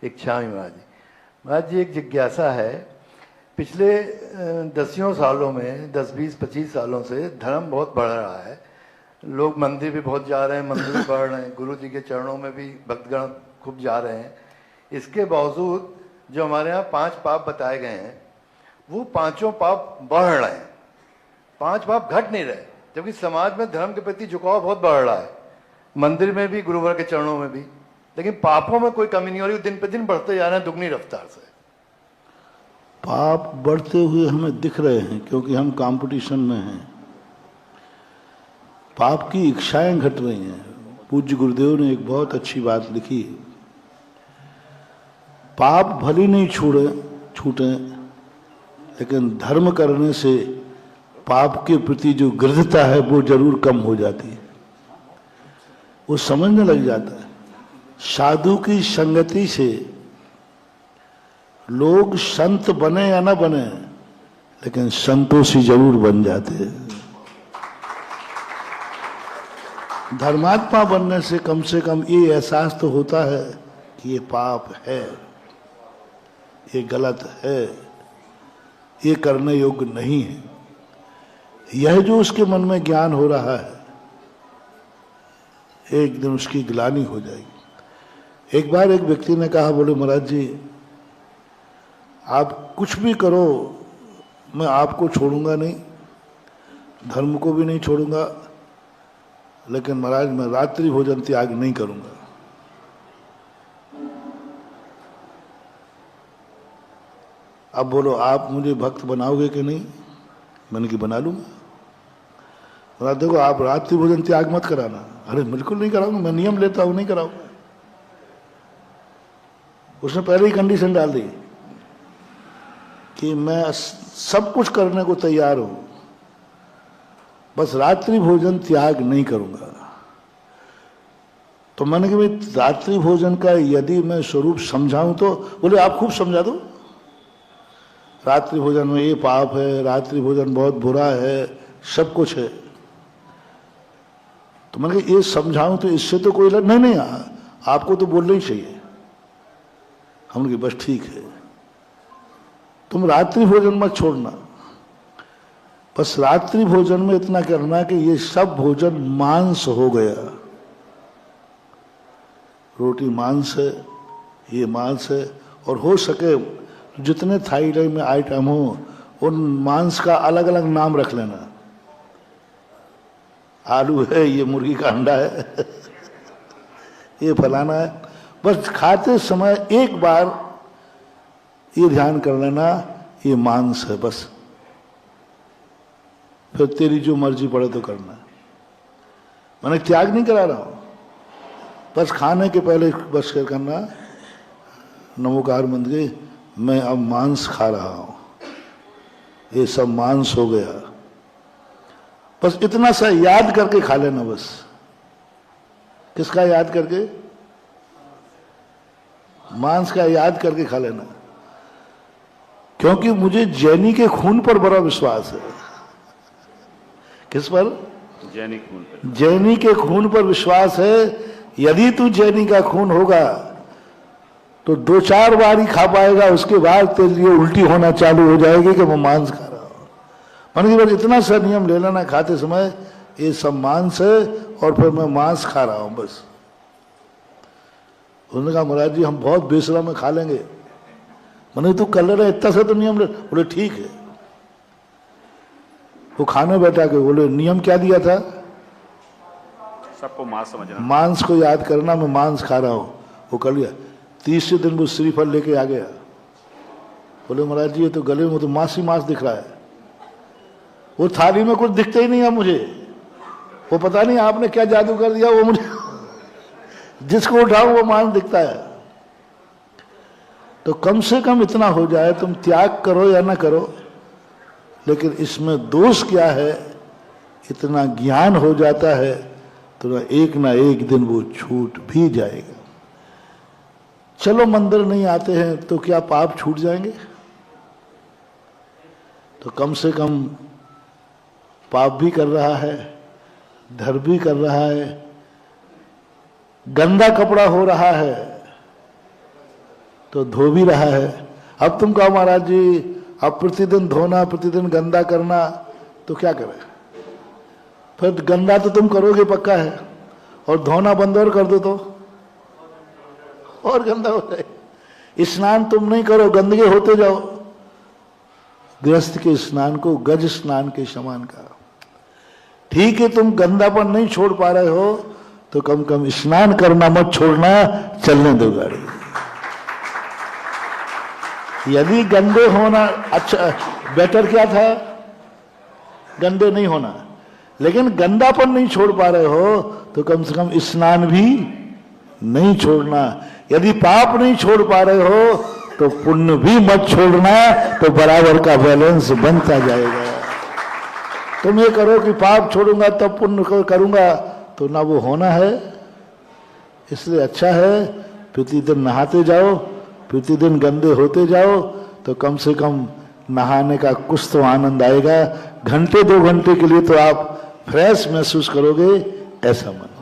इच्छामि महाराज जी। महाराज जी, एक जिज्ञासा है। पिछले दसियों सालों में, 10-20-25 सालों से धर्म बहुत बढ़ रहा है। लोग मंदिर भी बहुत जा रहे हैं, मंदिर भी बढ़ रहे हैं, गुरु जी के चरणों में भी भक्तगण खूब जा रहे हैं। इसके बावजूद जो हमारे यहाँ 5 पाप बताए गए हैं, वो 5 पाप बढ़ रहे हैं, 5 पाप घट नहीं रहे, जबकि समाज में धर्म के प्रति झुकाव बहुत बढ़ रहा है, मंदिर में भी, गुरुवर के चरणों में भी। लेकिन पापों में कोई कमी नहीं हो रही, दिन पे दिन बढ़ते जा रहे हैं दुगनी रफ्तार से। पाप बढ़ते हुए हमें दिख रहे हैं क्योंकि हम कंपटीशन में हैं। पाप की इच्छाएं घट रही हैं। पूज्य गुरुदेव ने एक बहुत अच्छी बात लिखी, पाप भले नहीं छूटे, लेकिन धर्म करने से पाप के प्रति जो गृहता है वो जरूर कम हो जाती है। वो समझने लग जाता है। साधु की संगति से लोग संत बने या ना बने, लेकिन संतोषी जरूर बन जाते हैं। धर्मात्मा बनने से कम ये एहसास तो होता है कि ये पाप है, ये गलत है, ये करने योग्य नहीं है। यह जो उसके मन में ज्ञान हो रहा है, एक दिन उसकी ग्लानि हो जाएगी। एक बार एक व्यक्ति ने कहा, बोले महाराज जी आप कुछ भी करो, मैं आपको छोड़ूंगा नहीं, धर्म को भी नहीं छोड़ूंगा, लेकिन महाराज मैं रात्रि भोजन त्याग नहीं करूंगा। अब बोलो आप मुझे भक्त बनाओगे कि नहीं? मैंने कि बना लूंगा। महाराज देखो आप रात्रि भोजन त्याग मत कराना। अरे बिल्कुल नहीं कराऊंगा, मैं नियम लेता हूं, नहीं कराऊंगा। उसने पहले ही कंडीशन डाल दी कि मैं सब कुछ करने को तैयार हूं, बस रात्रि भोजन त्याग नहीं करूंगा। तो मैंने कहा भाई रात्रि भोजन का यदि मैं स्वरूप समझाऊं तो? बोले आप खूब समझा दो, रात्रि भोजन में ये पाप है, रात्रि भोजन बहुत बुरा है, सब कुछ है। तो मैंने कहा ये समझाऊं तो इससे तो कोई नहीं, आपको तो बोलना ही चाहिए। हमने कहा बस ठीक है, तुम रात्रि भोजन मत छोड़ना, बस रात्रि भोजन में इतना करना कि ये सब भोजन मांस हो गया। रोटी मांस है, ये मांस है, और हो सके जितने थाली में आइटम हो उन मांस का अलग अलग नाम रख लेना। आलू है, ये मुर्गी का अंडा है, ये फलाना है। बस खाते समय एक बार ये ध्यान कर लेना ये मांस है, बस फिर तेरी जो मर्जी पड़े तो करना। मैंने त्याग नहीं करा रहा हूं, बस खाने के पहले बस कर करना नमोकार मंत्र के, मैं अब मांस खा रहा हूं, ये सब मांस हो गया। बस इतना सा याद करके खा लेना। बस किसका याद करके? मांस का याद करके खा लेना। क्योंकि मुझे जैनी के खून पर बड़ा विश्वास है। किस पर? जैनी खून पर। जैनी के खून पर विश्वास है। यदि तू जैनी का खून होगा तो 2-4 बार ही खा पाएगा, उसके बाद तेरे लिए उल्टी होना चालू हो जाएगी कि मैं मांस खा रहा हूं। मैंने कहा इतना सा नियम ले लेना खाते समय, ये सब मांस है और फिर मैं मांस खा रहा हूं बस। उन्होंने कहा महाराज जी हम बहुत बेशरम में खा लेंगे। मैंने तू कर ले रहा इतना सा तो नियम ले। बोले ठीक है। वो खाने बैठा के बोले नियम क्या दिया था? सबको मांस समझना, मांस को याद करना, मैं मांस खा रहा हूं। वो कर लिया। तीसरे दिन वो श्रीफल लेके आ गया। बोले महाराज जी ये तो गले में तो मांस ही मांस दिख रहा है, वो थाली में कुछ दिखता ही नहीं है मुझे। वो पता नहीं आपने क्या जादू कर दिया, वो मुझे जिसको उठाओ वो मांस दिखता है। तो कम से कम इतना हो जाए, तुम त्याग करो या ना करो, लेकिन इसमें दोष क्या है, इतना ज्ञान हो जाता है तो एक ना एक दिन वो छूट भी जाएगा। चलो मंदिर नहीं आते हैं तो क्या पाप छूट जाएंगे? तो कम से कम पाप भी कर रहा है, धर्म भी कर रहा है, गंदा कपड़ा हो रहा है तो धो भी रहा है। अब तुम कहो महाराज जी अब प्रतिदिन धोना, प्रतिदिन गंदा करना, तो क्या करें? फिर गंदा तो तुम करोगे पक्का है, और धोना बंद और कर दो तो और गंदा हो जाए। स्नान तुम नहीं करो, गंदगे होते जाओ। गृहस्थ के स्नान को गज स्नान के समान कहा। ठीक है, तुम गंदापन नहीं छोड़ पा रहे हो तो कम कम स्नान करना मत छोड़ना, चलने दो गाड़ी। यदि गंदे होना अच्छा, बेटर क्या था? गंदे नहीं होना। लेकिन गंदापन नहीं छोड़ पा रहे हो तो कम से कम स्नान भी नहीं छोड़ना। यदि पाप नहीं छोड़ पा रहे हो तो पुण्य भी मत छोड़ना, तो बराबर का बैलेंस बनता जाएगा। तुम ये करो कि पाप छोड़ूंगा तब पुण्य करूंगा, तो ना वो होना है। इसलिए अच्छा है प्रतिदिन नहाते जाओ, प्रतिदिन गंदे होते जाओ, तो कम से कम नहाने का कुछ तो आनंद आएगा। घंटे 2 घंटे के लिए तो आप फ्रेश महसूस करोगे, ऐसा मन।